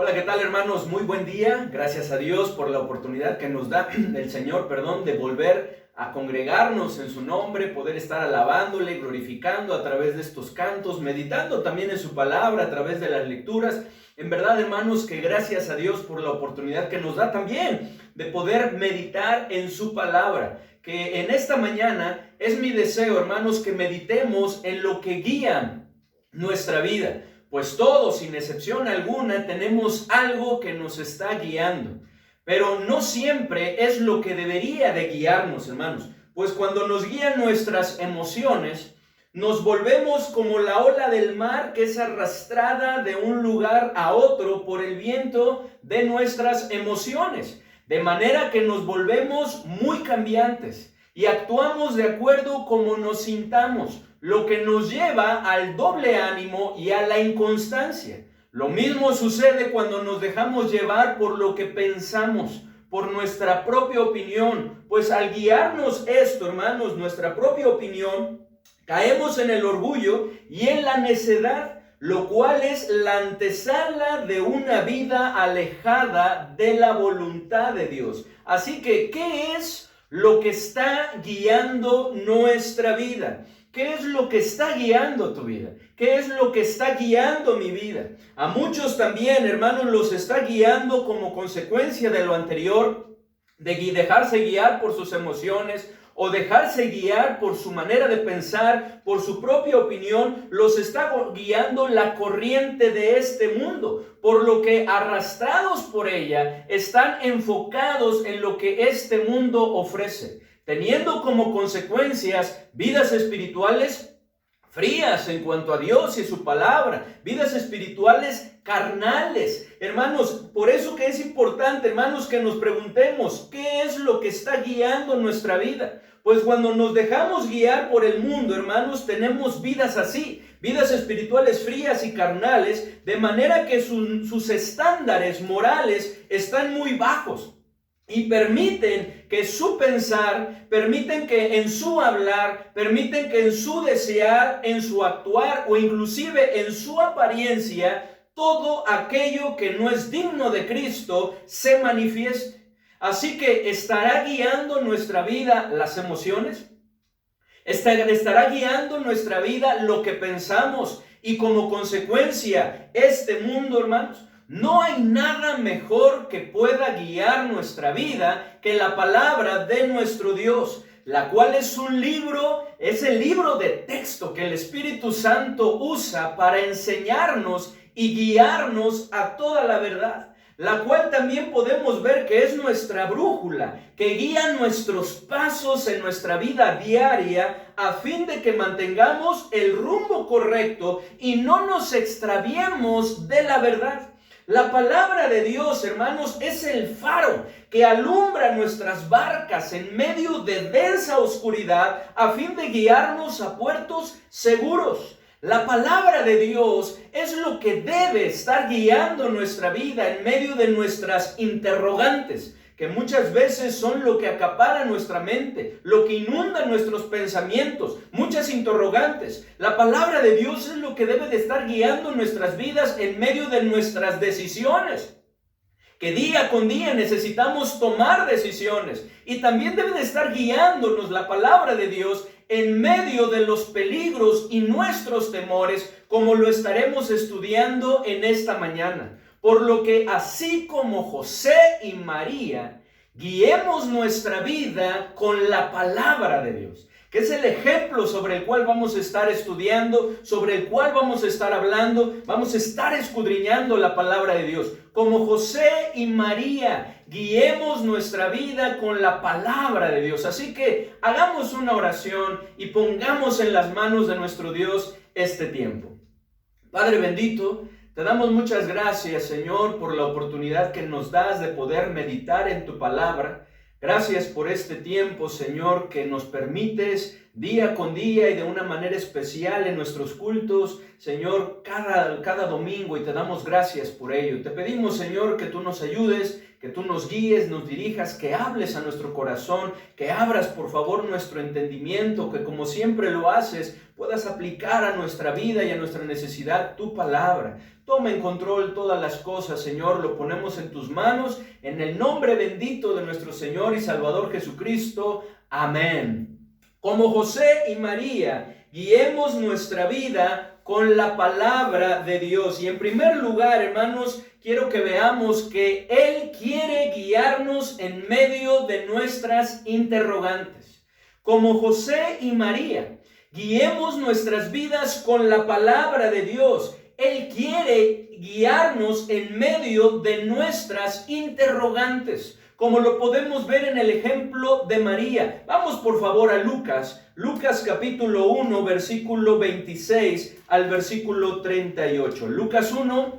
Hola, ¿qué tal, hermanos? Muy buen día. Gracias a Dios por la oportunidad que nos da el Señor, de volver a congregarnos en su nombre, poder estar alabándole, glorificando a través de estos cantos, meditando también en su palabra a través de las lecturas. En verdad, hermanos, que gracias a Dios por la oportunidad que nos da también de poder meditar en su palabra. Que en esta mañana es mi deseo, hermanos, que meditemos en lo que guía nuestra vida. Pues todos, sin excepción alguna, tenemos algo que nos está guiando. Pero no siempre es lo que debería de guiarnos, hermanos. Pues cuando nos guían nuestras emociones, nos volvemos como la ola del mar que es arrastrada de un lugar a otro por el viento de nuestras emociones. De manera que nos volvemos muy cambiantes y actuamos de acuerdo como nos sintamos, lo que nos lleva al doble ánimo y a la inconstancia. Lo mismo sucede cuando nos dejamos llevar por lo que pensamos, por nuestra propia opinión. Pues al guiarnos esto, hermanos, nuestra propia opinión, caemos en el orgullo y en la necedad, lo cual es la antesala de una vida alejada de la voluntad de Dios. Así que, ¿qué es lo que está guiando nuestra vida? ¿Qué es lo que está guiando tu vida? ¿Qué es lo que está guiando mi vida? A muchos también, hermanos, los está guiando como consecuencia de lo anterior, de dejarse guiar por sus emociones o dejarse guiar por su manera de pensar, por su propia opinión. Los está guiando la corriente de este mundo, por lo que arrastrados por ella están enfocados en lo que este mundo ofrece, teniendo como consecuencias vidas espirituales frías en cuanto a Dios y su palabra, vidas espirituales carnales. Hermanos, por eso que es importante, hermanos, que nos preguntemos, ¿qué es lo que está guiando nuestra vida? Pues cuando nos dejamos guiar por el mundo, hermanos, tenemos vidas así, vidas espirituales frías y carnales, de manera que sus estándares morales están muy bajos. Y permiten que su pensar, permiten que en su hablar, permiten que en su desear, en su actuar o inclusive en su apariencia, todo aquello que no es digno de Cristo se manifieste. Así que ¿estará guiando nuestra vida las emociones? ¿Estará guiando nuestra vida lo que pensamos? Y como consecuencia, este mundo, hermanos. No hay nada mejor que pueda guiar nuestra vida que la palabra de nuestro Dios, la cual es un libro, es el libro de texto que el Espíritu Santo usa para enseñarnos y guiarnos a toda la verdad, la cual también podemos ver que es nuestra brújula, que guía nuestros pasos en nuestra vida diaria a fin de que mantengamos el rumbo correcto y no nos extraviemos de la verdad. La palabra de Dios, hermanos, es el faro que alumbra nuestras barcas en medio de densa oscuridad a fin de guiarnos a puertos seguros. La palabra de Dios es lo que debe estar guiando nuestra vida en medio de nuestras interrogantes, que muchas veces son lo que acapara nuestra mente, lo que inunda nuestros pensamientos, muchas interrogantes. La palabra de Dios es lo que debe de estar guiando nuestras vidas en medio de nuestras decisiones, que día con día necesitamos tomar decisiones, y también debe de estar guiándonos la palabra de Dios en medio de los peligros y nuestros temores, como lo estaremos estudiando en esta mañana. Por lo que así como José y María, guiemos nuestra vida con la palabra de Dios, que es el ejemplo sobre el cual vamos a estar estudiando, sobre el cual vamos a estar hablando, vamos a estar escudriñando la palabra de Dios. Como José y María, guiemos nuestra vida con la palabra de Dios. Así que hagamos una oración y pongamos en las manos de nuestro Dios este tiempo. Padre bendito, te damos muchas gracias, Señor, por la oportunidad que nos das de poder meditar en tu palabra. Gracias por este tiempo, Señor, que nos permites día con día y de una manera especial en nuestros cultos, Señor, cada domingo, y te damos gracias por ello. Te pedimos, Señor, que tú nos ayudes, que tú nos guíes, nos dirijas, que hables a nuestro corazón, que abras por favor nuestro entendimiento, que como siempre lo haces, puedas aplicar a nuestra vida y a nuestra necesidad tu palabra. Toma en control todas las cosas, Señor, lo ponemos en tus manos, en el nombre bendito de nuestro Señor y Salvador Jesucristo. Amén. Como José y María, guiemos nuestra vida con la palabra de Dios. Y en primer lugar, hermanos, quiero que veamos que Él quiere guiarnos en medio de nuestras interrogantes. Como José y María, guiemos nuestras vidas con la palabra de Dios. Él quiere guiarnos en medio de nuestras interrogantes, como lo podemos ver en el ejemplo de María. Vamos por favor a Lucas capítulo 1, versículo 26 al versículo 38. Lucas 1,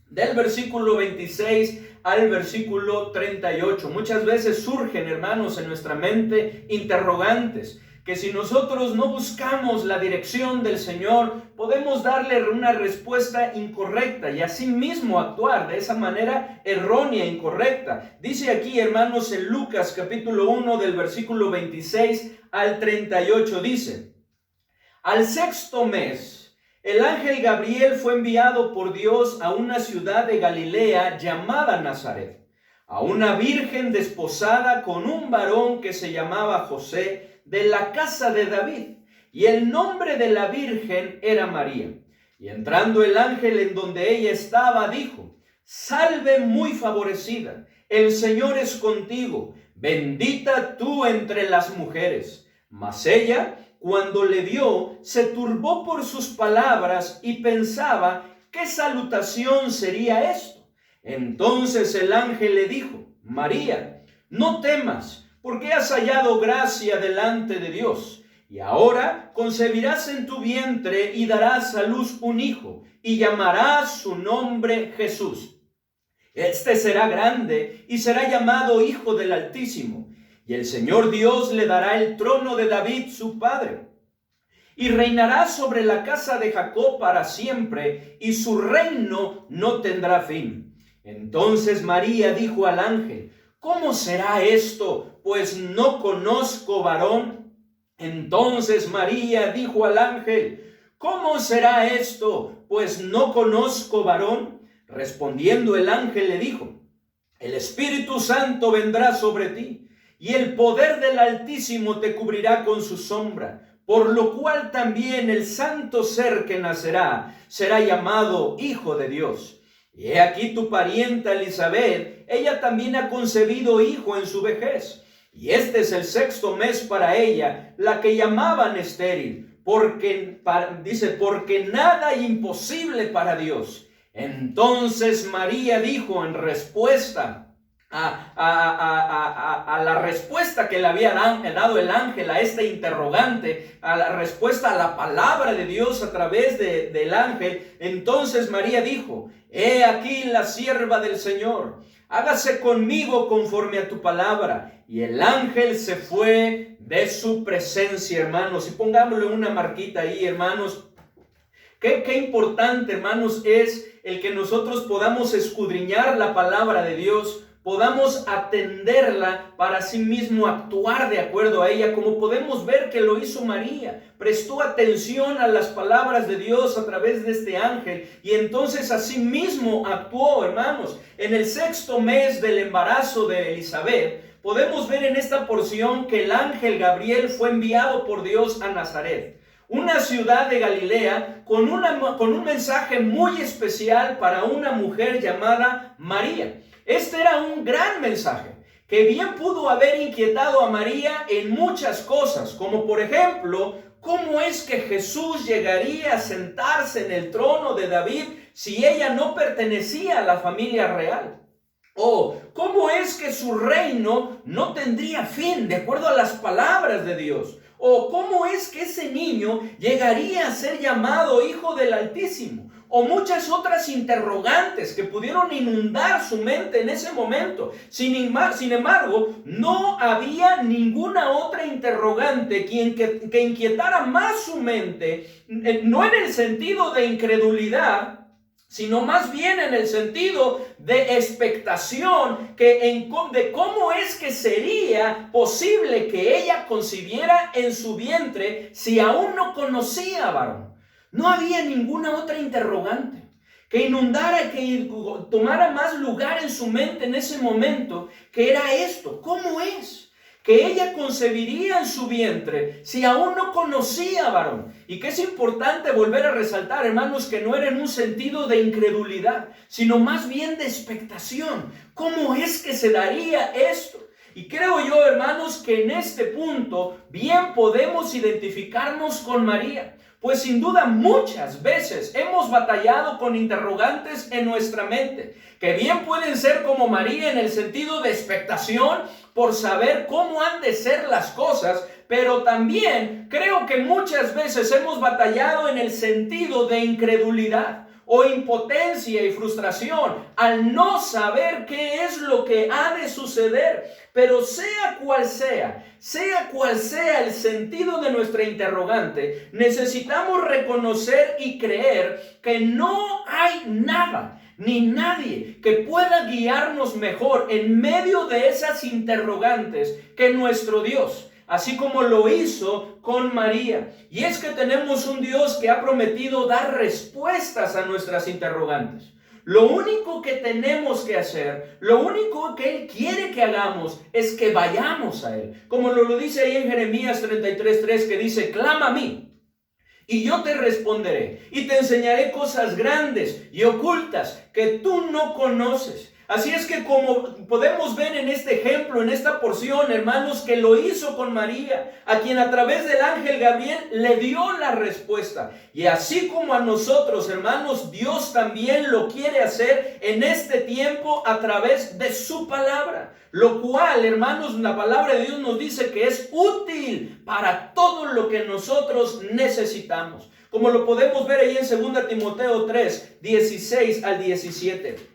del versículo 26 al versículo 38. Muchas veces surgen, hermanos, en nuestra mente interrogantes, que si nosotros no buscamos la dirección del Señor, podemos darle una respuesta incorrecta y asimismo actuar de esa manera errónea, incorrecta. Dice aquí, hermanos, en Lucas capítulo 1 del versículo 26 al 38, dice: al sexto mes, el ángel Gabriel fue enviado por Dios a una ciudad de Galilea llamada Nazaret, a una virgen desposada con un varón que se llamaba José, de la casa de David, y el nombre de la virgen era María. Y entrando el ángel en donde ella estaba, dijo: salve muy favorecida, el Señor es contigo, bendita tú entre las mujeres. Mas ella, cuando le vio, se turbó por sus palabras y pensaba: ¿qué salutación sería esto? Entonces el ángel le dijo: María, no temas, porque has hallado gracia delante de Dios. Y ahora concebirás en tu vientre y darás a luz un hijo, y llamarás su nombre Jesús. Este será grande y será llamado Hijo del Altísimo. Y el Señor Dios le dará el trono de David su padre. Y reinará sobre la casa de Jacob para siempre, y su reino no tendrá fin. Entonces María dijo al ángel: ¿cómo será esto, pues no conozco varón? Entonces María dijo al ángel: ¿cómo será esto, pues no conozco varón? Respondiendo el ángel le dijo: el Espíritu Santo vendrá sobre ti, y el poder del Altísimo te cubrirá con su sombra, por lo cual también el santo ser que nacerá será llamado Hijo de Dios. Y he aquí tu parienta Elizabeth, ella también ha concebido hijo en su vejez. Y este es el sexto mes para ella, la que llamaban estéril, porque nada hay imposible para Dios. Entonces María dijo en respuesta a la respuesta que le había dado el ángel a este interrogante, a la respuesta a la palabra de Dios a través del ángel. Entonces María dijo: he aquí la sierva del Señor, hágase conmigo conforme a tu palabra. Y el ángel se fue de su presencia, hermanos. Y pongámosle una marquita ahí, hermanos. Qué importante, hermanos, es el que nosotros podamos escudriñar la palabra de Dios, podamos atenderla para sí mismo actuar de acuerdo a ella, como podemos ver que lo hizo María. Prestó atención a las palabras de Dios a través de este ángel y entonces así mismo actuó, hermanos. En el sexto mes del embarazo de Elizabeth, podemos ver en esta porción que el ángel Gabriel fue enviado por Dios a Nazaret, una ciudad de Galilea, con un mensaje muy especial para una mujer llamada María. Este era un gran mensaje que bien pudo haber inquietado a María en muchas cosas, como por ejemplo, ¿cómo es que Jesús llegaría a sentarse en el trono de David si ella no pertenecía a la familia real? O ¿cómo es que su reino no tendría fin de acuerdo a las palabras de Dios? O ¿cómo es que ese niño llegaría a ser llamado Hijo del Altísimo? O muchas otras interrogantes que pudieron inundar su mente en ese momento. Sin embargo, no había ninguna otra interrogante que inquietara más su mente, no en el sentido de incredulidad, sino más bien en el sentido de expectación de cómo es que sería posible que ella concibiera en su vientre si aún no conocía a varón. No había ninguna otra interrogante que inundara, que tomara más lugar en su mente en ese momento, que era esto: ¿cómo es que ella concebiría en su vientre si aún no conocía a varón? Y que es importante volver a resaltar, hermanos, que no era en un sentido de incredulidad, sino más bien de expectación. ¿Cómo es que se daría esto? Y creo yo, hermanos, que en este punto bien podemos identificarnos con María. Pues sin duda muchas veces hemos batallado con interrogantes en nuestra mente, que bien pueden ser como María en el sentido de expectación por saber cómo han de ser las cosas, pero también creo que muchas veces hemos batallado en el sentido de incredulidad o impotencia y frustración al no saber qué es lo que ha de suceder. Pero sea cual sea el sentido de nuestra interrogante, necesitamos reconocer y creer que no hay nada ni nadie que pueda guiarnos mejor en medio de esas interrogantes que nuestro Dios, así como lo hizo con María. Y es que tenemos un Dios que ha prometido dar respuestas a nuestras interrogantes. Lo único que tenemos que hacer, lo único que Él quiere que hagamos, es que vayamos a Él. Como lo dice ahí en Jeremías 33:3, que dice: clama a mí y yo te responderé, y te enseñaré cosas grandes y ocultas que tú no conoces. Así es que, como podemos ver en este ejemplo, en esta porción, hermanos, que lo hizo con María, a quien a través del ángel Gabriel le dio la respuesta. Y así como a nosotros, hermanos, Dios también lo quiere hacer en este tiempo a través de su palabra. Lo cual, hermanos, la palabra de Dios nos dice que es útil para todo lo que nosotros necesitamos. Como lo podemos ver ahí en 2 Timoteo 3, 16 al 17.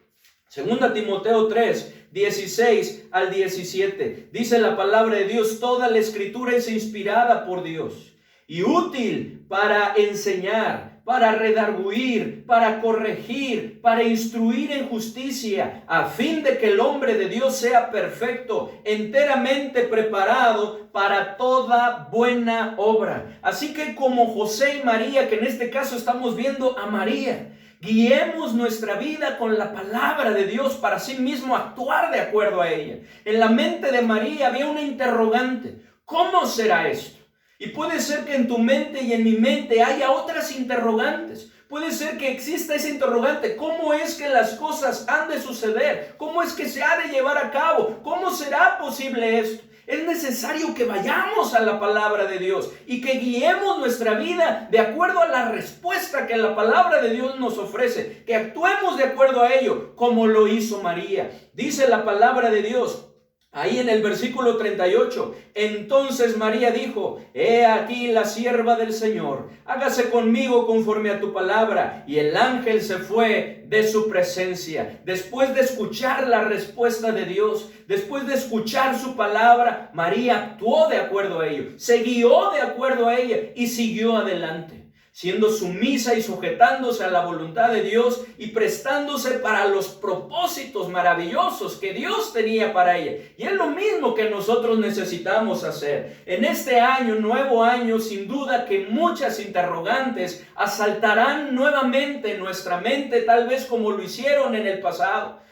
2 Timoteo 3, 16 al 17. Dice la palabra de Dios: toda la escritura es inspirada por Dios y útil para enseñar, para redarguir, para corregir, para instruir en justicia, a fin de que el hombre de Dios sea perfecto, enteramente preparado para toda buena obra. Así que como José y María, que en este caso estamos viendo a María, guiemos nuestra vida con la palabra de Dios para sí mismo actuar de acuerdo a ella. En la mente de María había una interrogante: ¿cómo será esto? Y puede ser que en tu mente y en mi mente haya otras interrogantes. Puede ser que exista esa interrogante: ¿cómo es que las cosas han de suceder? ¿Cómo es que se ha de llevar a cabo? ¿Cómo será posible esto? Es necesario que vayamos a la palabra de Dios y que guiemos nuestra vida de acuerdo a la respuesta que la palabra de Dios nos ofrece, que actuemos de acuerdo a ello, como lo hizo María. Dice la palabra de Dios ahí en el versículo 38: entonces María dijo: he aquí la sierva del Señor, hágase conmigo conforme a tu palabra. Y el ángel se fue de su presencia. Después de escuchar la respuesta de Dios, después de escuchar su palabra, María actuó de acuerdo a ello, se guió de acuerdo a ella y siguió adelante, siendo sumisa y sujetándose a la voluntad de Dios y prestándose para los propósitos maravillosos que Dios tenía para ella. Y es lo mismo que nosotros necesitamos hacer. En este año, nuevo año, sin duda que muchas interrogantes asaltarán nuevamente nuestra mente, tal vez como lo hicieron en el pasado.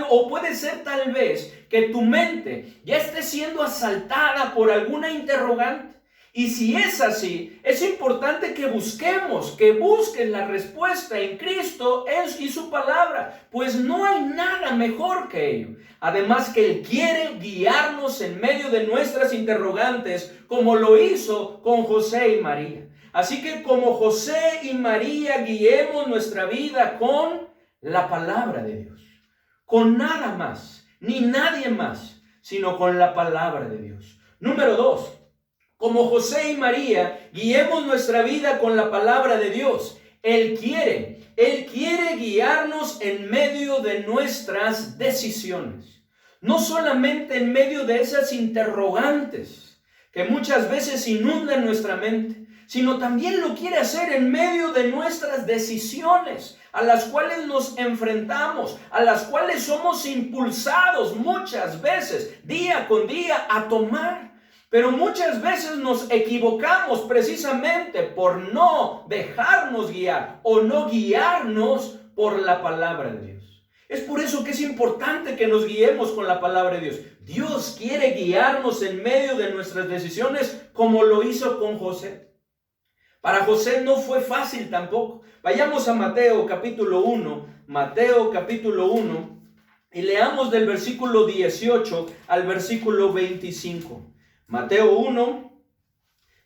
O puede ser tal vez que tu mente ya esté siendo asaltada por alguna interrogante. Y si es así, es importante que busques la respuesta en Cristo y su palabra, pues no hay nada mejor que ello. Además que Él quiere guiarnos en medio de nuestras interrogantes, como lo hizo con José y María. Así que como José y María, guiemos nuestra vida con la palabra de Dios, con nada más, ni nadie más, sino con la palabra de Dios. Número 2. Como José y María, guiemos nuestra vida con la palabra de Dios. Él quiere guiarnos en medio de nuestras decisiones. No solamente en medio de esas interrogantes, que muchas veces inunda nuestra mente, sino también lo quiere hacer en medio de nuestras decisiones, a las cuales nos enfrentamos, a las cuales somos impulsados muchas veces, día con día, a tomar. Pero muchas veces nos equivocamos precisamente por no dejarnos guiar o no guiarnos por la palabra de Dios. Es por eso que es importante que nos guiemos con la palabra de Dios. Dios quiere guiarnos en medio de nuestras decisiones como lo hizo con José. Para José no fue fácil tampoco. Vayamos a Mateo capítulo 1, y leamos del versículo 18 al versículo 25. Mateo 1,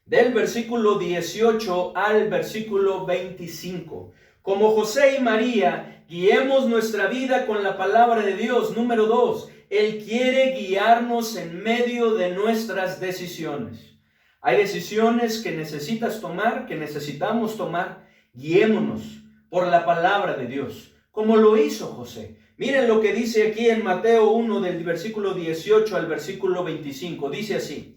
del versículo 18 al versículo 25. Como José y María, guiemos nuestra vida con la palabra de Dios. Número 2, Él quiere guiarnos en medio de nuestras decisiones. Hay decisiones que necesitas tomar, que necesitamos tomar. Guiémonos por la palabra de Dios, como lo hizo José. Miren lo que dice aquí en Mateo 1, del versículo 18 al versículo 25. Dice así: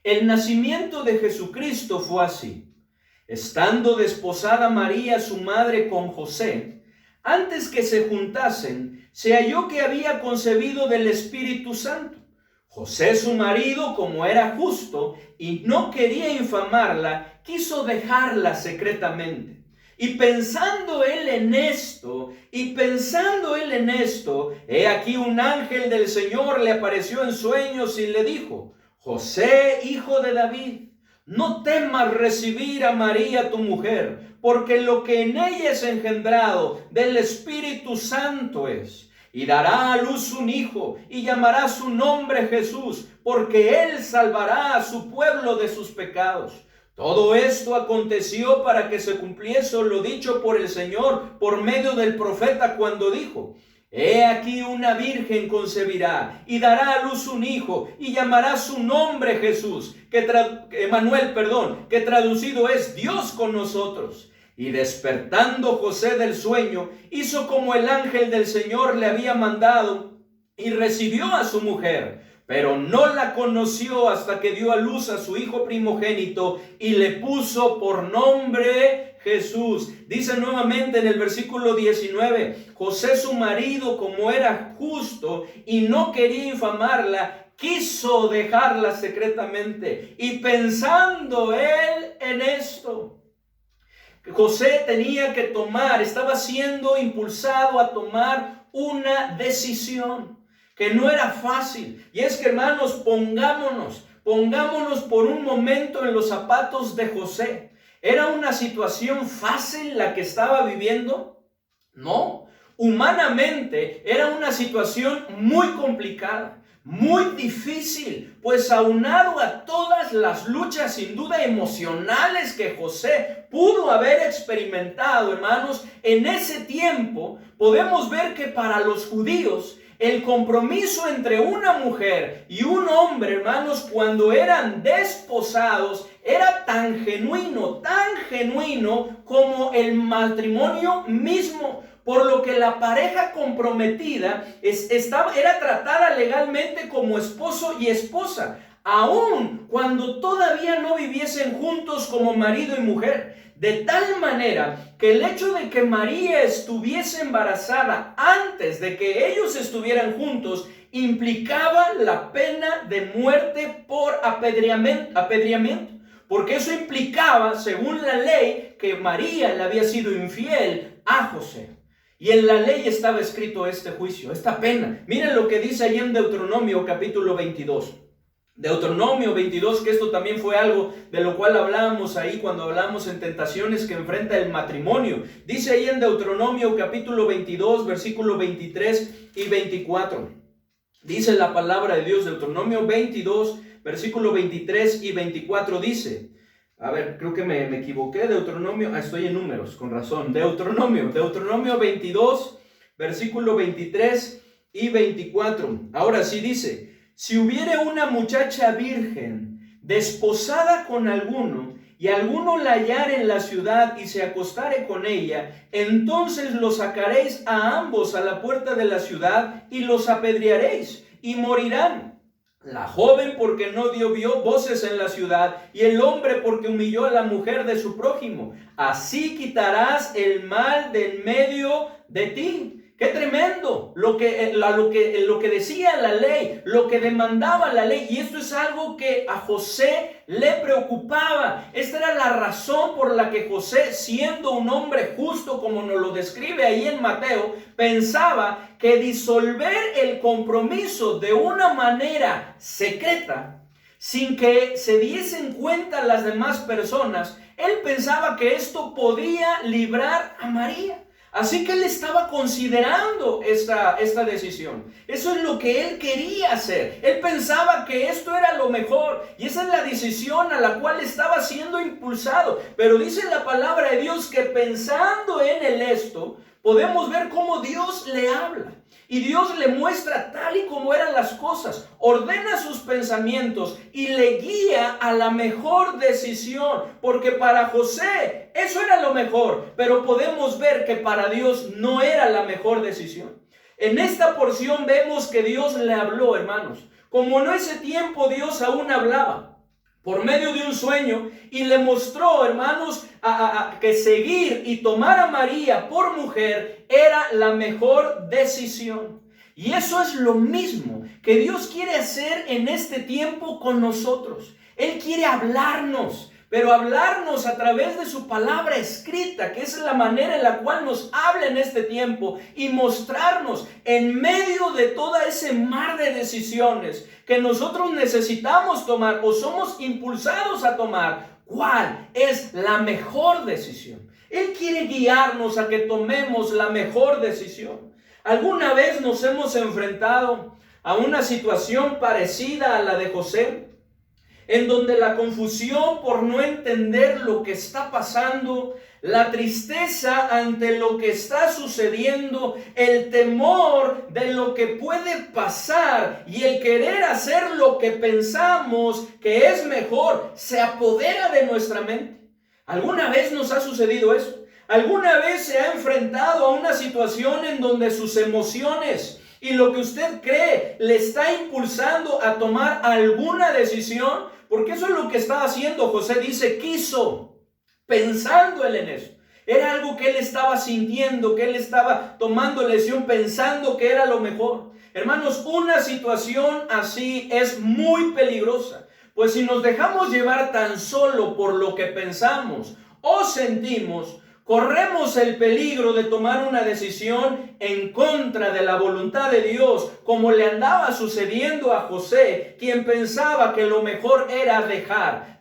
el nacimiento de Jesucristo fue así. Estando desposada María, su madre, con José, antes que se juntasen, se halló que había concebido del Espíritu Santo. José, su marido, como era justo y no quería infamarla, quiso dejarla secretamente. Y pensando él en esto, he aquí un ángel del Señor le apareció en sueños y le dijo: José, hijo de David, no temas recibir a María tu mujer, porque lo que en ella es engendrado del Espíritu Santo es. Y dará a luz un hijo, y llamará su nombre Jesús, porque él salvará a su pueblo de sus pecados. Todo esto aconteció para que se cumpliese lo dicho por el Señor por medio del profeta, cuando dijo: he aquí una virgen concebirá y dará a luz un hijo y llamará su nombre Jesús, que traducido es Dios con nosotros. Y despertando José del sueño, hizo como el ángel del Señor le había mandado y recibió a su mujer. Pero no la conoció hasta que dio a luz a su hijo primogénito y le puso por nombre Jesús. Dice nuevamente en el versículo 19: José, su marido, como era justo y no quería infamarla, quiso dejarla secretamente. Y pensando él en esto, José tenía que estaba siendo impulsado a tomar una decisión que no era fácil. Y es que, hermanos, pongámonos por un momento en los zapatos de José. ¿Era una situación fácil la que estaba viviendo? No. Humanamente era una situación muy complicada, muy difícil, pues aunado a todas las luchas sin duda emocionales que José pudo haber experimentado, hermanos, en ese tiempo podemos ver que para los judíos el compromiso entre una mujer y un hombre, hermanos, cuando eran desposados, era tan genuino como el matrimonio mismo. Por lo que la pareja comprometida era tratada legalmente como esposo y esposa, aun cuando todavía no viviesen juntos como marido y mujer. De tal manera que el hecho de que María estuviese embarazada antes de que ellos estuvieran juntos implicaba la pena de muerte por apedreamiento. Porque eso implicaba, según la ley, que María le había sido infiel a José. Y en la ley estaba escrito este juicio, esta pena. Miren lo que dice ahí en Deuteronomio capítulo 22. Deuteronomio 22, que esto también fue algo de lo cual hablábamos ahí cuando hablamos en tentaciones que enfrenta el matrimonio. Dice ahí en Deuteronomio capítulo 22, versículo 23 y 24. Dice la palabra de Dios, Deuteronomio 22, versículo 23 y 24 dice... A ver, creo que me equivoqué. Deuteronomio, estoy en números, con razón. Deuteronomio 22, versículo 23 y 24. Ahora sí dice: si hubiere una muchacha virgen desposada con alguno, y alguno la hallare en la ciudad y se acostare con ella, entonces los sacaréis a ambos a la puerta de la ciudad y los apedrearéis y morirán. La joven porque no dio voces en la ciudad, y el hombre porque humilló a la mujer de su prójimo. Así quitarás el mal de en medio de ti. ¡Qué tremendo! Lo que decía la ley, lo que demandaba la ley. Y esto es algo que a José le preocupaba. Esta era la razón por la que José, siendo un hombre justo, como nos lo describe ahí en Mateo, pensaba que disolver el compromiso de una manera secreta, sin que se diesen cuenta las demás personas, él pensaba que esto podía librar a María. Así que él estaba considerando esta decisión. Eso es lo que él quería hacer. Él pensaba que esto era lo mejor. Y esa es la decisión a la cual estaba siendo impulsado. Pero dice la palabra de Dios que pensando en esto, podemos ver cómo Dios le habla. Y Dios le muestra tal y como eran las cosas, ordena sus pensamientos y le guía a la mejor decisión, porque para José eso era lo mejor, pero podemos ver que para Dios no era la mejor decisión. En esta porción vemos que Dios le habló, hermanos, como en ese tiempo Dios aún hablaba, por medio de un sueño, y le mostró, hermanos, que seguir y tomar a María por mujer era la mejor decisión. Y eso es lo mismo que Dios quiere hacer en este tiempo con nosotros. Él quiere hablarnos, pero hablarnos a través de su palabra escrita, que es la manera en la cual nos habla en este tiempo, y mostrarnos en medio de todo ese mar de decisiones que nosotros necesitamos tomar o somos impulsados a tomar, cuál es la mejor decisión. Él quiere guiarnos a que tomemos la mejor decisión. ¿Alguna vez nos hemos enfrentado a una situación parecida a la de José, en donde la confusión por no entender lo que está pasando, la tristeza ante lo que está sucediendo, el temor de lo que puede pasar y el querer hacer lo que pensamos que es mejor, se apodera de nuestra mente? ¿Alguna vez nos ha sucedido eso? ¿Alguna vez se ha enfrentado a una situación en donde sus emociones y lo que usted cree le está impulsando a tomar alguna decisión? Porque eso es lo que estaba haciendo José. Dice, quiso, pensando él en eso. Era algo que él estaba sintiendo, que él estaba tomando la decisión, pensando que era lo mejor. Hermanos, una situación así es muy peligrosa. Pues si nos dejamos llevar tan solo por lo que pensamos o sentimos, corremos el peligro de tomar una decisión en contra de la voluntad de Dios, como le andaba sucediendo a José, quien pensaba que lo mejor era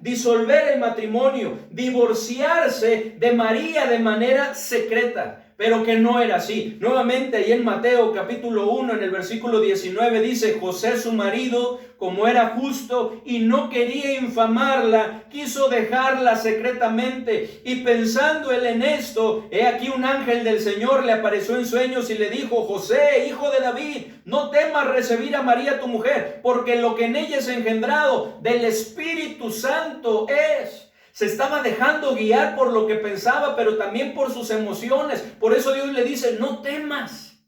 disolver el matrimonio, divorciarse de María de manera secreta. Pero que no era así. Nuevamente ahí en Mateo capítulo 1 en el versículo 19 dice, José su marido, como era justo y no quería infamarla, quiso dejarla secretamente. Y pensando él en esto, he aquí un ángel del Señor le apareció en sueños y le dijo, José, hijo de David, no temas recibir a María tu mujer, porque lo que en ella es engendrado del Espíritu Santo es. Se estaba dejando guiar por lo que pensaba, pero también por sus emociones. Por eso Dios le dice, no temas.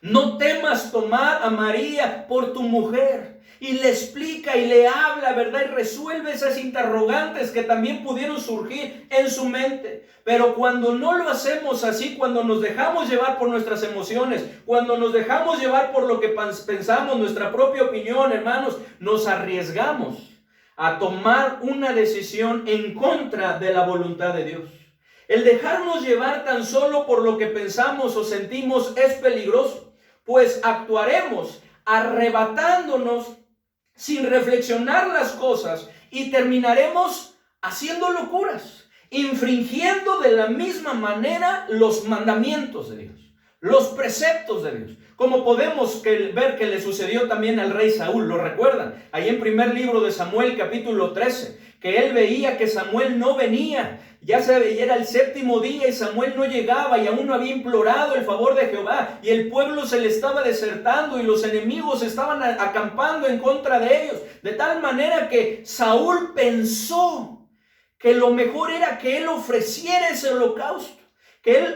No temas tomar a María por tu mujer. Y le explica y le habla, ¿verdad? Y resuelve esas interrogantes que también pudieron surgir en su mente. Pero cuando no lo hacemos así, cuando nos dejamos llevar por nuestras emociones, cuando nos dejamos llevar por lo que pensamos, nuestra propia opinión, hermanos, nos arriesgamos a tomar una decisión en contra de la voluntad de Dios. El dejarnos llevar tan solo por lo que pensamos o sentimos es peligroso, pues actuaremos arrebatándonos sin reflexionar las cosas y terminaremos haciendo locuras, infringiendo de la misma manera los mandamientos de Dios, los preceptos de Dios. Como podemos ver que le sucedió también al rey Saúl, ¿lo recuerdan? Ahí en primer libro de Samuel, capítulo 13, que él veía que Samuel no venía. Ya se veía, era el séptimo día y Samuel no llegaba y aún no había implorado el favor de Jehová. Y el pueblo se le estaba desertando y los enemigos estaban acampando en contra de ellos. De tal manera que Saúl pensó que lo mejor era que él ofreciera ese holocausto, que él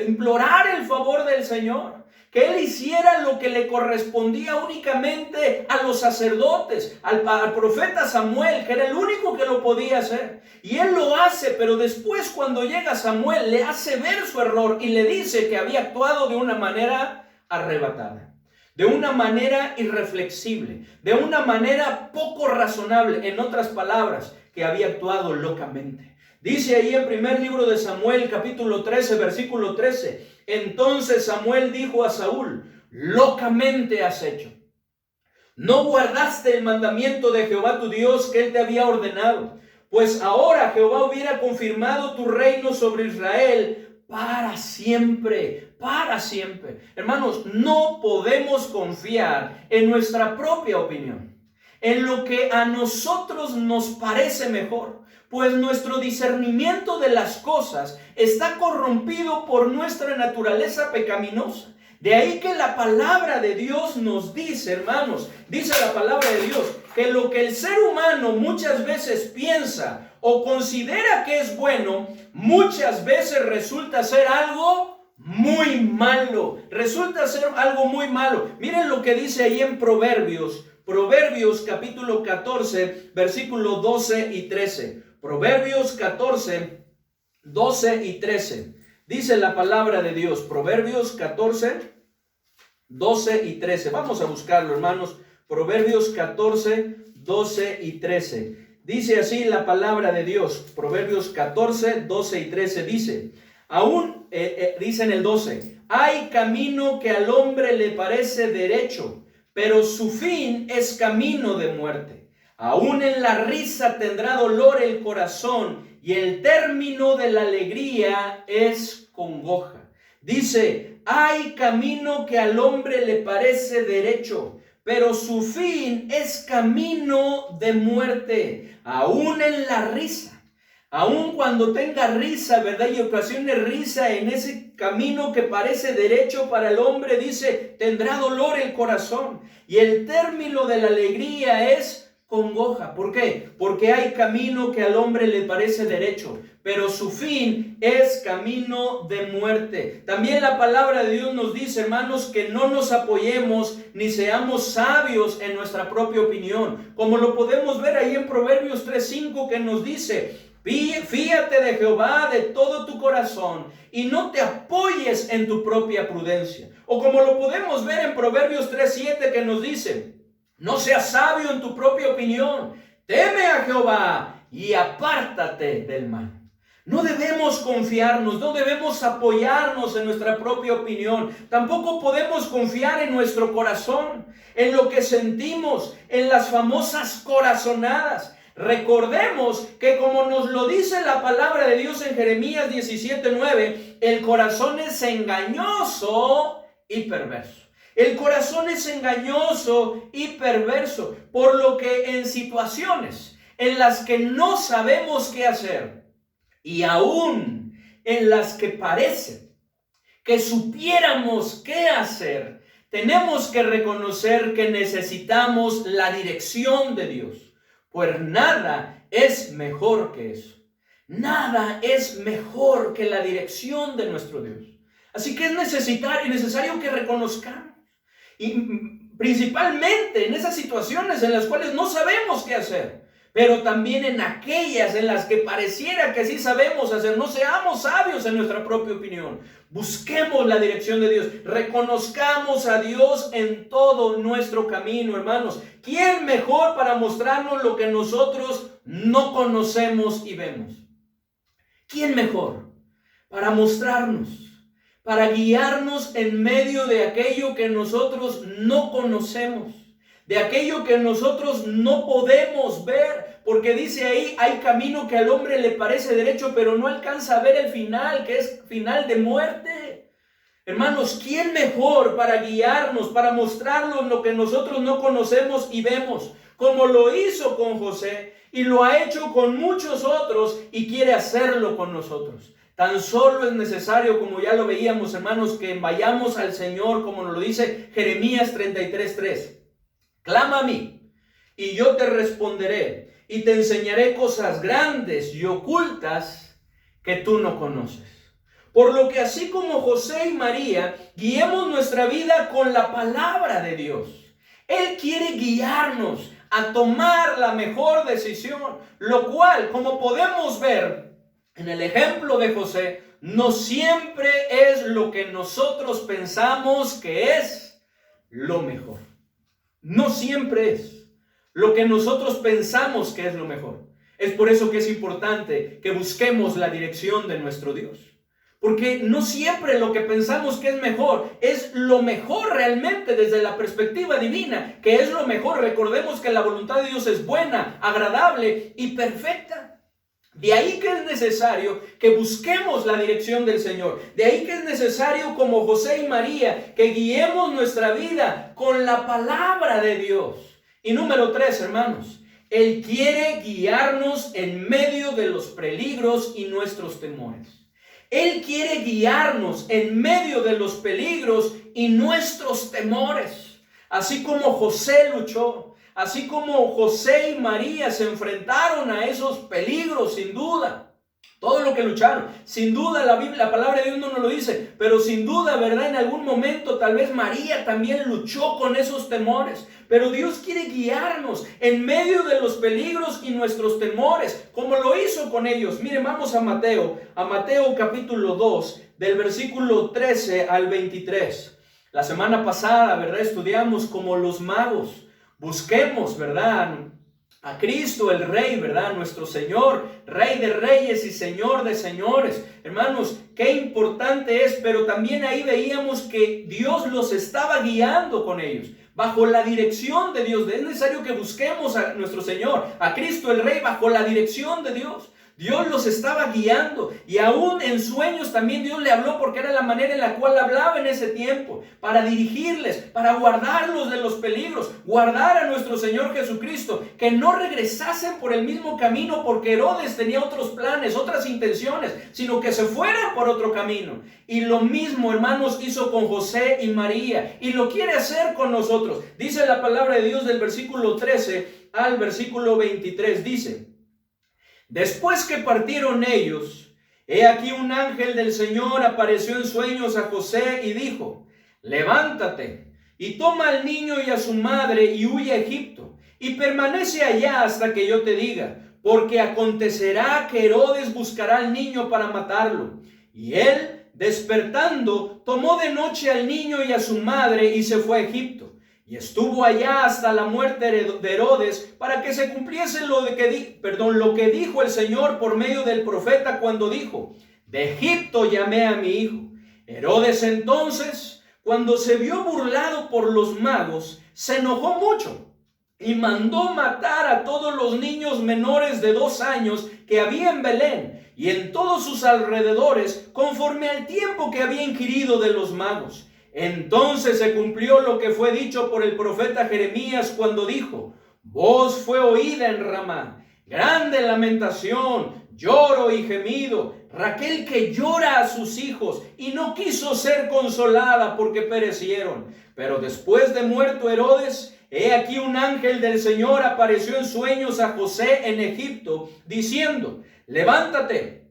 implorara el favor del Señor, que él hiciera lo que le correspondía únicamente a los sacerdotes, al profeta Samuel, que era el único que lo podía hacer. Y él lo hace, pero después cuando llega Samuel le hace ver su error y le dice que había actuado de una manera arrebatada, de una manera irreflexible, de una manera poco razonable, en otras palabras, que había actuado locamente. Dice ahí en primer libro de Samuel, capítulo 13, versículo 13, entonces Samuel dijo a Saúl, locamente has hecho. No guardaste el mandamiento de Jehová tu Dios que él te había ordenado, pues ahora Jehová hubiera confirmado tu reino sobre Israel para siempre, para siempre. Hermanos, no podemos confiar en nuestra propia opinión, en lo que a nosotros nos parece mejor, pues nuestro discernimiento de las cosas está corrompido por nuestra naturaleza pecaminosa. De ahí que la palabra de Dios nos dice, hermanos, dice la palabra de Dios, que lo que el ser humano muchas veces piensa o considera que es bueno, muchas veces resulta ser algo muy malo. Resulta ser algo muy malo. Miren lo que dice ahí en Proverbios capítulo 14, versículos 12 y 13. Proverbios 14, 12 y 13. Dice la palabra de Dios, Proverbios 14, 12 y 13. Vamos a buscarlo, hermanos. Proverbios 14, 12 y 13. Dice así la palabra de Dios. Proverbios 14, 12 y 13 dice, dice en el 12, hay camino que al hombre le parece derecho, pero su fin es camino de muerte. Aún en la risa tendrá dolor el corazón, y el término de la alegría es congoja. Dice, hay camino que al hombre le parece derecho, pero su fin es camino de muerte. Aún en la risa, aún cuando tenga risa, ¿verdad? Y ocasione risa en ese camino que parece derecho para el hombre, dice, tendrá dolor el corazón. Y el término de la alegría es congoja. ¿Por qué? Porque hay camino que al hombre le parece derecho, pero su fin es camino de muerte. También la palabra de Dios nos dice, hermanos, que no nos apoyemos ni seamos sabios en nuestra propia opinión, como lo podemos ver ahí en Proverbios 3:5, que nos dice, fíate de Jehová de todo tu corazón y no te apoyes en tu propia prudencia. O como lo podemos ver en Proverbios 3:7, que nos dice, no seas sabio en tu propia opinión, teme a Jehová y apártate del mal. No debemos confiarnos, no debemos apoyarnos en nuestra propia opinión. Tampoco podemos confiar en nuestro corazón, en lo que sentimos, en las famosas corazonadas. Recordemos que como nos lo dice la palabra de Dios en Jeremías 17:9, el corazón es engañoso y perverso. El corazón es engañoso y perverso, por lo que en situaciones en las que no sabemos qué hacer, y aún en las que parece que supiéramos qué hacer, tenemos que reconocer que necesitamos la dirección de Dios, pues nada es mejor que eso. Nada es mejor que la dirección de nuestro Dios. Así que es necesario que reconozcamos. Y principalmente en esas situaciones en las cuales no sabemos qué hacer, pero también en aquellas en las que pareciera que sí sabemos hacer. No seamos sabios en nuestra propia opinión. Busquemos la dirección de Dios. Reconozcamos a Dios en todo nuestro camino, hermanos. ¿Quién mejor para mostrarnos lo que nosotros no conocemos y vemos? ¿Quién mejor para mostrarnos, para guiarnos en medio de aquello que nosotros no conocemos, de aquello que nosotros no podemos ver? Porque dice ahí, hay camino que al hombre le parece derecho, pero no alcanza a ver el final, que es final de muerte. Hermanos, ¿quién mejor para guiarnos, para mostrarnos lo que nosotros no conocemos y vemos? Como lo hizo con José y lo ha hecho con muchos otros y quiere hacerlo con nosotros. Tan solo es necesario, como ya lo veíamos, hermanos, que vayamos al Señor, como nos lo dice Jeremías 33:3. Clama a mí, y yo te responderé, y te enseñaré cosas grandes y ocultas que tú no conoces. Por lo que así como José y María, guiemos nuestra vida con la palabra de Dios. Él quiere guiarnos a tomar la mejor decisión, lo cual, como podemos ver en el ejemplo de José, no siempre es lo que nosotros pensamos que es lo mejor. No siempre es lo que nosotros pensamos que es lo mejor. Es por eso que es importante que busquemos la dirección de nuestro Dios. Porque no siempre lo que pensamos que es mejor es lo mejor realmente desde la perspectiva divina, que es lo mejor. Recordemos que la voluntad de Dios es buena, agradable y perfecta. De ahí que es necesario que busquemos la dirección del Señor. De ahí que es necesario, como José y María, que guiemos nuestra vida con la palabra de Dios. Y número 3, hermanos, Él quiere guiarnos en medio de los peligros y nuestros temores. Él quiere guiarnos en medio de los peligros y nuestros temores. Así como José luchó, así como José y María se enfrentaron a esos peligros, sin duda. Todo lo que lucharon. Sin duda la Biblia, la palabra de Dios no nos lo dice, pero sin duda, ¿verdad? En algún momento tal vez María también luchó con esos temores. Pero Dios quiere guiarnos en medio de los peligros y nuestros temores, como lo hizo con ellos. Miren, vamos a Mateo capítulo 2, del versículo 13 al 23. La semana pasada, ¿verdad? Estudiamos como los magos. Busquemos, ¿verdad?, a Cristo el Rey, ¿verdad?, nuestro Señor, Rey de reyes y Señor de señores. Hermanos, qué importante es, pero también ahí veíamos que Dios los estaba guiando con ellos, bajo la dirección de Dios. Es necesario que busquemos a nuestro Señor, a Cristo el Rey, bajo la dirección de Dios. Dios los estaba guiando, y aún en sueños también Dios le habló, porque era la manera en la cual hablaba en ese tiempo, para dirigirles, para guardarlos de los peligros, guardar a nuestro Señor Jesucristo, que no regresasen por el mismo camino, porque Herodes tenía otros planes, otras intenciones, sino que se fueran por otro camino. Y lo mismo, hermanos, hizo con José y María, y lo quiere hacer con nosotros. Dice la palabra de Dios del versículo 13 al versículo 23, dice: después que partieron ellos, he aquí un ángel del Señor apareció en sueños a José y dijo: levántate y toma al niño y a su madre y huye a Egipto, y permanece allá hasta que yo te diga, porque acontecerá que Herodes buscará al niño para matarlo. Y él, despertando, tomó de noche al niño y a su madre y se fue a Egipto. Y estuvo allá hasta la muerte de Herodes, para que se cumpliese lo que dijo el Señor por medio del profeta, cuando dijo: de Egipto llamé a mi hijo. Herodes entonces, cuando se vio burlado por los magos, se enojó mucho y mandó matar a todos los niños menores de 2 años que había en Belén y en todos sus alrededores, conforme al tiempo que había inquirido de los magos. Entonces se cumplió lo que fue dicho por el profeta Jeremías, cuando dijo: voz fue oída en Ramá, grande lamentación, lloro y gemido, Raquel que llora a sus hijos y no quiso ser consolada porque perecieron. Pero después de muerto Herodes, he aquí un ángel del Señor apareció en sueños a José en Egipto, diciendo: levántate,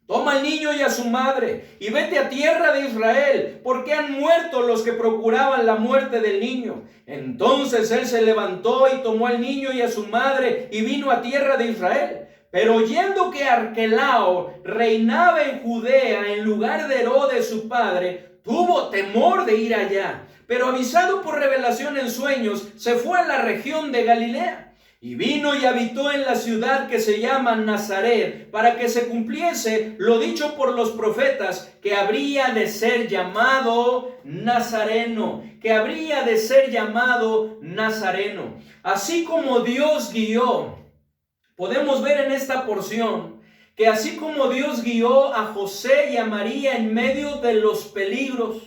toma al niño y a su madre y vete a tierra de Israel, porque han muerto los que procuraban la muerte del niño. Entonces él se levantó y tomó al niño y a su madre y vino a tierra de Israel. Pero oyendo que Arquelao reinaba en Judea en lugar de Herodes su padre, tuvo temor de ir allá. Pero avisado por revelación en sueños, se fue a la región de Galilea. Y vino y habitó en la ciudad que se llama Nazaret, para que se cumpliese lo dicho por los profetas, que habría de ser llamado Nazareno, que habría de ser llamado Nazareno. Así como Dios guió, podemos ver en esta porción, que así como Dios guió a José y a María en medio de los peligros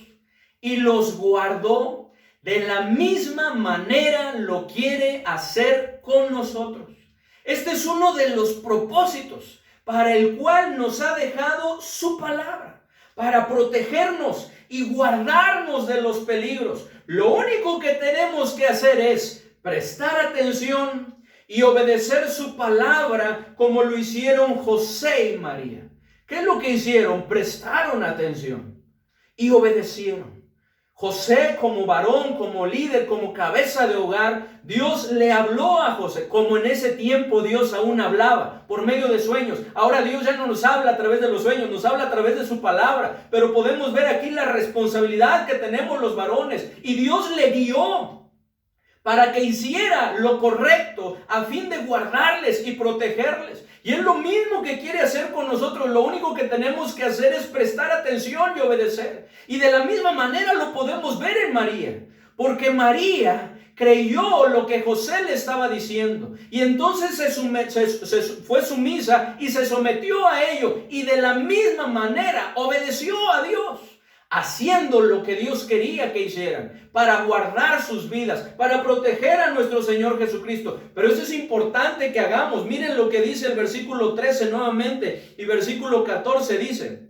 y los guardó, de la misma manera lo quiere hacer con nosotros. Este es uno de los propósitos para el cual nos ha dejado su palabra, para protegernos y guardarnos de los peligros. Lo único que tenemos que hacer es prestar atención y obedecer su palabra, como lo hicieron José y María. ¿Qué es lo que hicieron? Prestaron atención y obedecieron. José, como varón, como líder, como cabeza de hogar, Dios le habló a José, como en ese tiempo Dios aún hablaba, por medio de sueños. Ahora Dios ya no nos habla a través de los sueños, nos habla a través de su palabra. Pero podemos ver aquí la responsabilidad que tenemos los varones. Y Dios le guió para que hiciera lo correcto a fin de guardarles y protegerles. Y es lo mismo que quiere hacer con nosotros. Lo único que tenemos que hacer es prestar atención y obedecer. Y de la misma manera lo podemos ver en María. Porque María creyó lo que José le estaba diciendo. Y entonces fue sumisa y se sometió a ello. Y de la misma manera obedeció a Dios, haciendo lo que Dios quería que hicieran, para guardar sus vidas, para proteger a nuestro Señor Jesucristo. Pero eso es importante que hagamos. Miren lo que dice el versículo 13 nuevamente, y versículo 14 dice: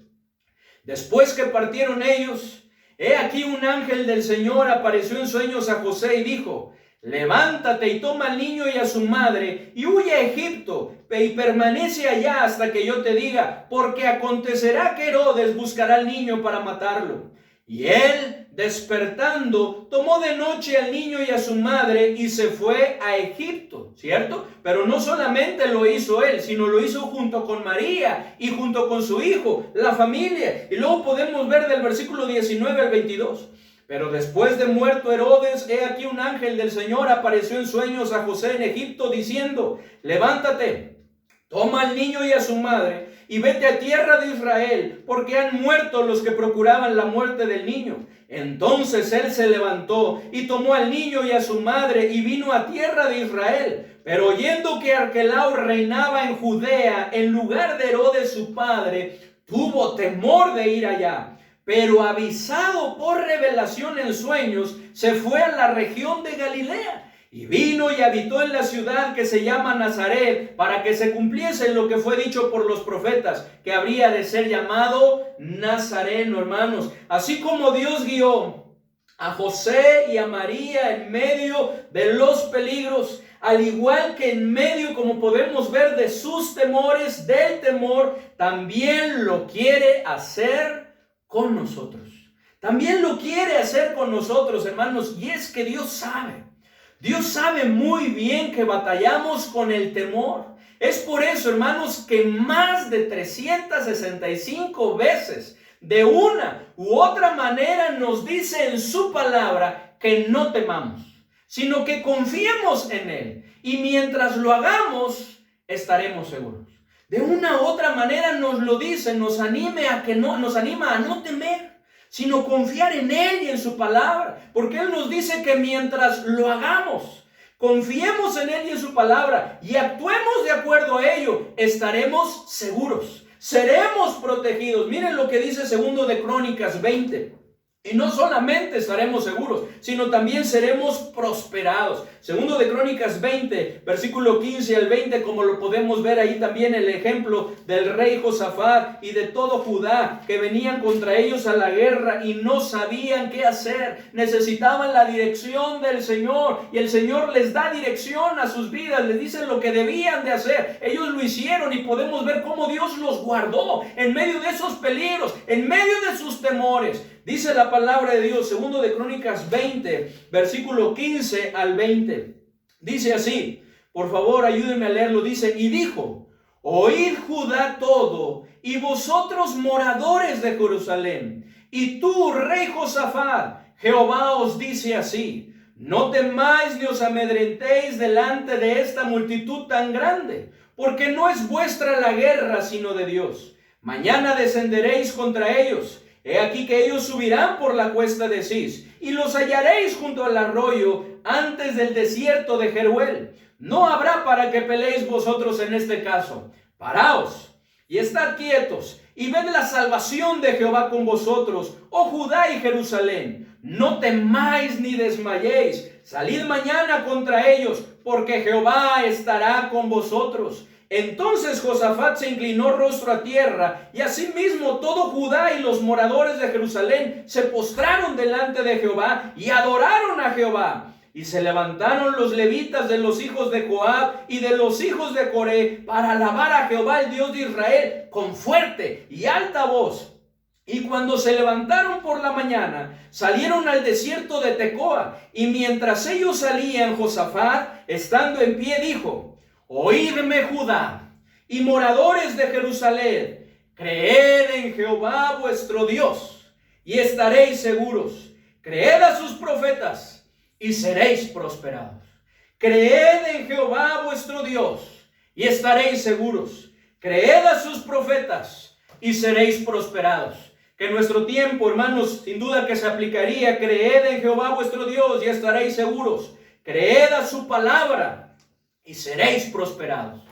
después que partieron ellos, he aquí un ángel del Señor apareció en sueños a José y dijo: levántate y toma al niño y a su madre y huye a Egipto y permanece allá hasta que yo te diga, porque acontecerá que Herodes buscará al niño para matarlo. Y él, despertando, tomó de noche al niño y a su madre y se fue a Egipto, ¿cierto? Pero no solamente lo hizo él, sino lo hizo junto con María y junto con su hijo, la familia. Y luego podemos ver del versículo 19 al 22. Pero después de muerto Herodes, he aquí un ángel del Señor apareció en sueños a José en Egipto, diciendo: levántate, toma al niño y a su madre, y vete a tierra de Israel, porque han muerto los que procuraban la muerte del niño. Entonces él se levantó y tomó al niño y a su madre, y vino a tierra de Israel. Pero oyendo que Arquelao reinaba en Judea, en lugar de Herodes su padre, tuvo temor de ir allá. Pero avisado por revelación en sueños, se fue a la región de Galilea y vino y habitó en la ciudad que se llama Nazaret, para que se cumpliese lo que fue dicho por los profetas, que habría de ser llamado Nazareno, hermanos. Así como Dios guió a José y a María en medio de los peligros, al igual que en medio, como podemos ver, de sus temores, del temor, también lo quiere hacer con nosotros. También lo quiere hacer con nosotros, hermanos. Y es que Dios sabe muy bien que batallamos con el temor. Es por eso, hermanos, que más de 365 veces, de una u otra manera, nos dice en su palabra que no temamos, sino que confiemos en Él. Y mientras lo hagamos, estaremos seguros. De una u otra manera nos lo dice, nos anima a no temer, sino confiar en Él y en su palabra. Porque Él nos dice que mientras lo hagamos, confiemos en Él y en su palabra y actuemos de acuerdo a ello, estaremos seguros, seremos protegidos. Miren lo que dice 2 de Crónicas 20. Y no solamente estaremos seguros, sino también seremos prosperados. 2 de Crónicas 20, versículo 15 al 20, como lo podemos ver ahí también el ejemplo del rey Josafat y de todo Judá, que venían contra ellos a la guerra y no sabían qué hacer. Necesitaban la dirección del Señor, y el Señor les da dirección a sus vidas, les dice lo que debían de hacer. Ellos lo hicieron y podemos ver cómo Dios los guardó en medio de esos peligros, en medio de sus temores. Dice la palabra de Dios, 2 de Crónicas 20, versículo 15 al 20. Dice así, por favor ayúdenme a leerlo. Dice: y dijo: oíd Judá todo, y vosotros moradores de Jerusalén, y tú, rey Josafat, Jehová os dice así: no temáis ni os amedrentéis delante de esta multitud tan grande, porque no es vuestra la guerra, sino de Dios. Mañana descenderéis contra ellos. He aquí que ellos subirán por la cuesta de Cis, y los hallaréis junto al arroyo, antes del desierto de Jeruel. No habrá para que peleéis vosotros en este caso. Paraos y estad quietos, y ved la salvación de Jehová con vosotros, oh Judá y Jerusalén. No temáis ni desmayéis. Salid mañana contra ellos, porque Jehová estará con vosotros. Entonces Josafat se inclinó rostro a tierra, y asimismo todo Judá y los moradores de Jerusalén se postraron delante de Jehová y adoraron a Jehová. Y se levantaron los levitas de los hijos de Joab y de los hijos de Coré para alabar a Jehová, el Dios de Israel, con fuerte y alta voz. Y cuando se levantaron por la mañana, salieron al desierto de Tecoa. Y mientras ellos salían, Josafat, estando en pie, dijo: Oídme, Judá, y moradores de Jerusalén, creed en Jehová vuestro Dios, y estaréis seguros. Creed a sus profetas, y seréis prosperados. Creed en Jehová vuestro Dios, y estaréis seguros. Creed a sus profetas, y seréis prosperados. Que en nuestro tiempo, hermanos, sin duda que se aplicaría: creed en Jehová vuestro Dios y estaréis seguros. Creed a su palabra y seréis prosperados.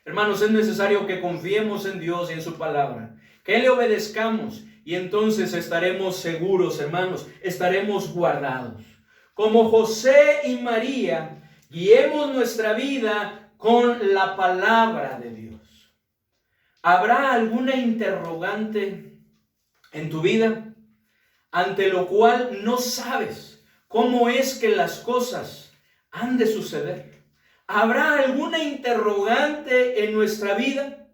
Hermanos, es necesario que confiemos en Dios y en su palabra, que le obedezcamos, y entonces estaremos seguros, hermanos, estaremos guardados. Como José y María, guiemos nuestra vida con la palabra de Dios. ¿Habrá alguna interrogante en tu vida ante lo cual no sabes cómo es que las cosas han de suceder? ¿Habrá alguna interrogante en nuestra vida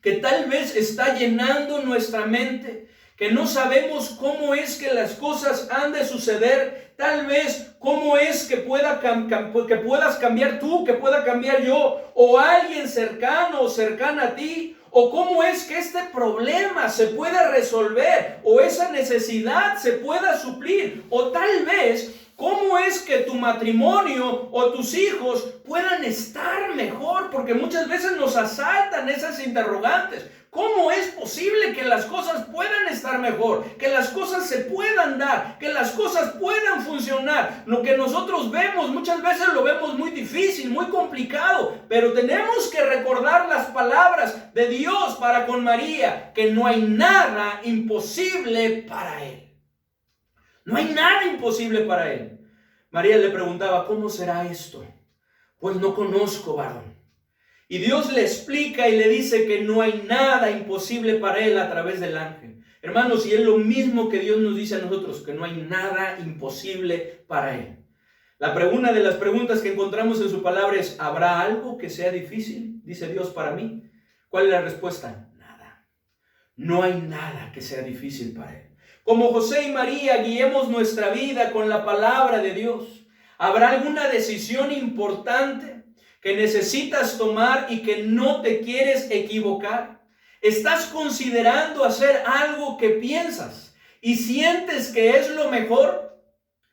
que tal vez está llenando nuestra mente, que no sabemos cómo es que las cosas han de suceder? Tal vez cómo es que puedas cambiar tú, que pueda cambiar yo, o alguien cercano o cercana a ti. O cómo es que este problema se pueda resolver, o esa necesidad se pueda suplir, o tal vez cómo es que tu matrimonio o tus hijos puedan estar mejor, porque muchas veces nos asaltan esas interrogantes. ¿Cómo es posible que las cosas puedan estar mejor, que las cosas se puedan dar, que las cosas puedan funcionar? Lo que nosotros vemos, muchas veces lo vemos muy difícil, muy complicado, pero tenemos que recordar las palabras de Dios para con María, que no hay nada imposible para Él. No hay nada imposible para Él. María le preguntaba: ¿cómo será esto? Pues no conozco varón. Y Dios le explica y le dice que no hay nada imposible para Él a través del ángel. Hermanos, y es lo mismo que Dios nos dice a nosotros, que no hay nada imposible para Él. Una de las preguntas que encontramos en su palabra es: ¿habrá algo que sea difícil, dice Dios, para mí? ¿Cuál es la respuesta? Nada. No hay nada que sea difícil para Él. Como José y María, guiemos nuestra vida con la palabra de Dios. ¿Habrá alguna decisión importante que necesitas tomar y que no te quieres equivocar? ¿Estás considerando hacer algo que piensas y sientes que es lo mejor?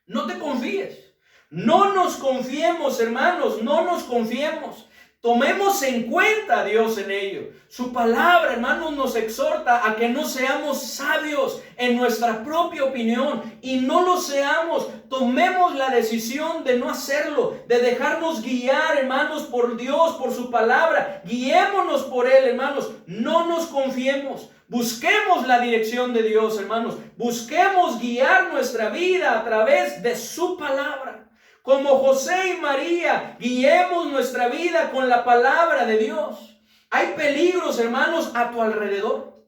No te confíes. No nos confiemos, hermanos, no nos confiemos. Tomemos en cuenta a Dios en ello. Su palabra, hermanos, nos exhorta a que no seamos sabios en nuestra propia opinión, y no lo seamos. Tomemos la decisión de no hacerlo, de dejarnos guiar, hermanos, por Dios, por su palabra. Guiémonos por Él, hermanos. No nos confiemos. Busquemos la dirección de Dios, hermanos. Busquemos guiar nuestra vida a través de su palabra. Como José y María, guiemos nuestra vida con la palabra de Dios. Hay peligros, hermanos, a tu alrededor.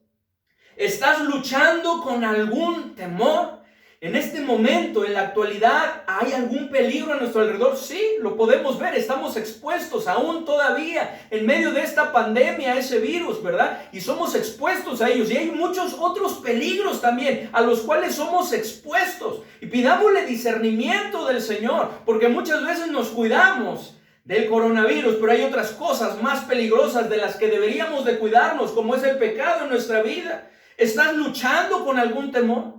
¿Estás luchando con algún temor? En este momento, en la actualidad, ¿hay algún peligro a nuestro alrededor? Sí, lo podemos ver. Estamos expuestos aún todavía en medio de esta pandemia a ese virus, ¿verdad? Y somos expuestos a ellos. Y hay muchos otros peligros también a los cuales somos expuestos. Y pidámosle discernimiento del Señor, porque muchas veces nos cuidamos del coronavirus, pero hay otras cosas más peligrosas de las que deberíamos de cuidarnos, como es el pecado en nuestra vida. ¿Estás luchando con algún temor?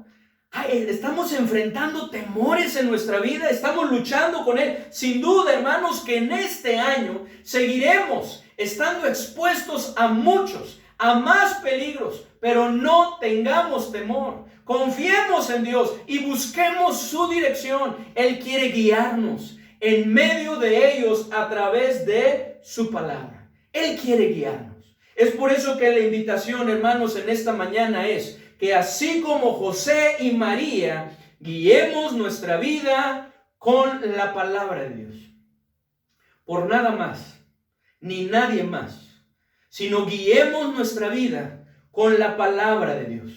Estamos enfrentando temores en nuestra vida, estamos luchando con él. Sin duda, hermanos, que en este año seguiremos estando expuestos a muchos, a más peligros, pero no tengamos temor. Confiemos en Dios y busquemos su dirección. Él quiere guiarnos en medio de ellos a través de su palabra. Él quiere guiarnos. Es por eso que la invitación, hermanos, en esta mañana es que así como José y María, guiemos nuestra vida con la palabra de Dios. Por nada más, ni nadie más, sino guiemos nuestra vida con la palabra de Dios.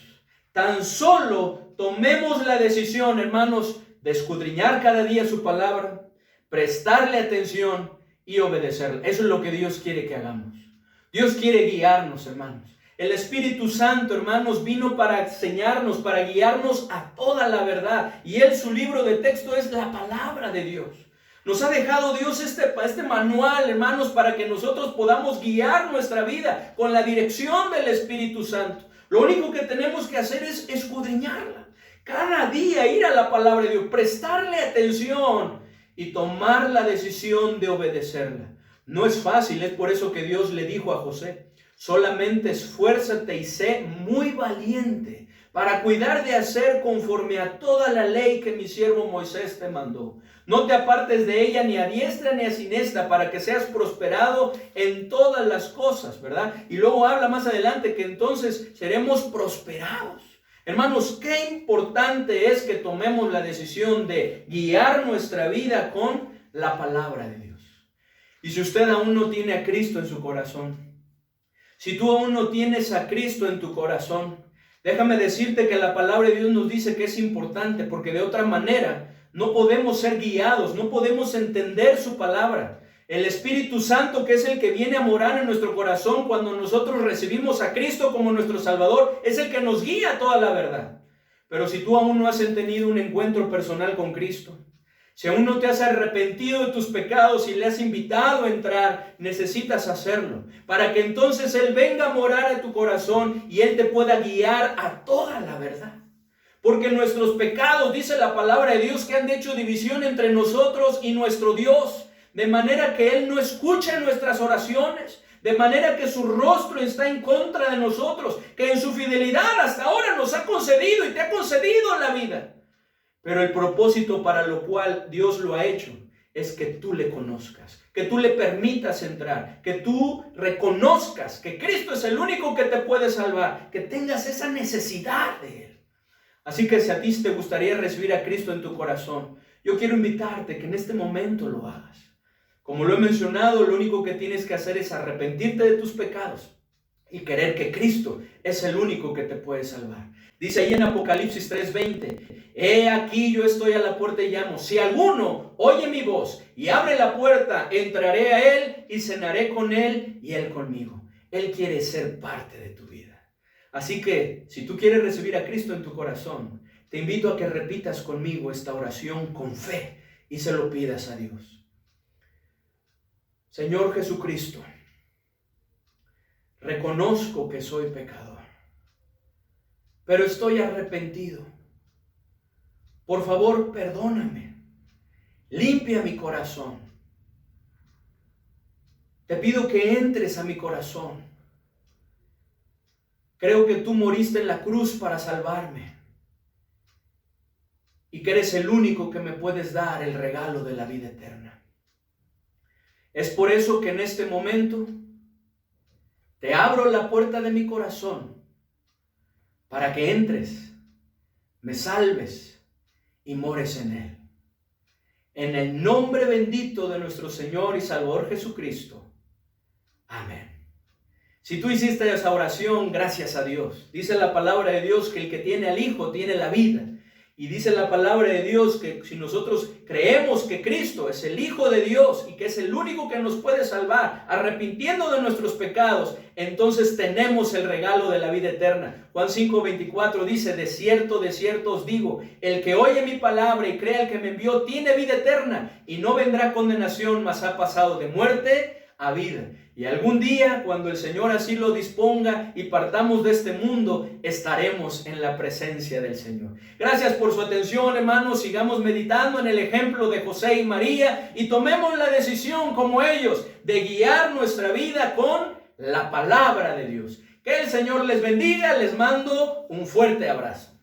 Tan solo tomemos la decisión, hermanos, de escudriñar cada día su palabra, prestarle atención y obedecerla. Eso es lo que Dios quiere que hagamos. Dios quiere guiarnos, hermanos. El Espíritu Santo, hermanos, vino para enseñarnos, para guiarnos a toda la verdad. Y Él, su libro de texto es la palabra de Dios. Nos ha dejado Dios este manual, hermanos, para que nosotros podamos guiar nuestra vida con la dirección del Espíritu Santo. Lo único que tenemos que hacer es escudriñarla. Cada día ir a la palabra de Dios, prestarle atención y tomar la decisión de obedecerla. No es fácil, es por eso que Dios le dijo a José: solamente esfuérzate y sé muy valiente para cuidar de hacer conforme a toda la ley que mi siervo Moisés te mandó. No te apartes de ella ni a diestra ni a siniestra, para que seas prosperado en todas las cosas, ¿verdad? Y luego habla más adelante que entonces seremos prosperados. Hermanos, qué importante es que tomemos la decisión de guiar nuestra vida con la palabra de Dios. Y si usted aún no tiene a Cristo en su corazón, si tú aún no tienes a Cristo en tu corazón, déjame decirte que la palabra de Dios nos dice que es importante, porque de otra manera no podemos ser guiados, no podemos entender su palabra. El Espíritu Santo, que es el que viene a morar en nuestro corazón cuando nosotros recibimos a Cristo como nuestro Salvador, es el que nos guía a toda la verdad. Pero si tú aún no has tenido un encuentro personal con Cristo, si aún no te has arrepentido de tus pecados y le has invitado a entrar, necesitas hacerlo, para que entonces Él venga a morar a tu corazón y Él te pueda guiar a toda la verdad. Porque nuestros pecados, dice la palabra de Dios, que han hecho división entre nosotros y nuestro Dios, de manera que Él no escucha nuestras oraciones, de manera que su rostro está en contra de nosotros, que en su fidelidad hasta ahora nos ha concedido y te ha concedido la vida. Pero el propósito para lo cual Dios lo ha hecho es que tú le conozcas, que tú le permitas entrar, que tú reconozcas que Cristo es el único que te puede salvar, que tengas esa necesidad de Él. Así que si a ti te gustaría recibir a Cristo en tu corazón, yo quiero invitarte que en este momento lo hagas. Como lo he mencionado, lo único que tienes que hacer es arrepentirte de tus pecados y creer que Cristo es el único que te puede salvar. Dice ahí en Apocalipsis 3:20: he aquí yo estoy a la puerta y llamo. Si alguno oye mi voz y abre la puerta, entraré a él y cenaré con él y él conmigo. Él quiere ser parte de tu vida. Así que si tú quieres recibir a Cristo en tu corazón, te invito a que repitas conmigo esta oración con fe y se lo pidas a Dios. Señor Jesucristo, reconozco que soy pecador, pero estoy arrepentido. Por favor, perdóname. Limpia mi corazón. Te pido que entres a mi corazón. Creo que tú moriste en la cruz para salvarme y que eres el único que me puedes dar el regalo de la vida eterna. Es por eso que en este momento te abro la puerta de mi corazón para que entres, me salves y mores en él. En el nombre bendito de nuestro Señor y Salvador Jesucristo. Amén. Si tú hiciste esa oración, gracias a Dios. Dice la palabra de Dios que el que tiene al Hijo tiene la vida. Y dice la palabra de Dios que si nosotros creemos que Cristo es el Hijo de Dios y que es el único que nos puede salvar, arrepintiendo de nuestros pecados, entonces tenemos el regalo de la vida eterna. Juan 5:24 dice: de cierto os digo, el que oye mi palabra y cree al que me envió tiene vida eterna y no vendrá condenación, mas ha pasado de muerte a vida. Y algún día, cuando el Señor así lo disponga y partamos de este mundo, estaremos en la presencia del Señor. Gracias por su atención, hermanos. Sigamos meditando en el ejemplo de José y María y tomemos la decisión como ellos de guiar nuestra vida con la palabra de Dios. Que el Señor les bendiga. Les mando un fuerte abrazo.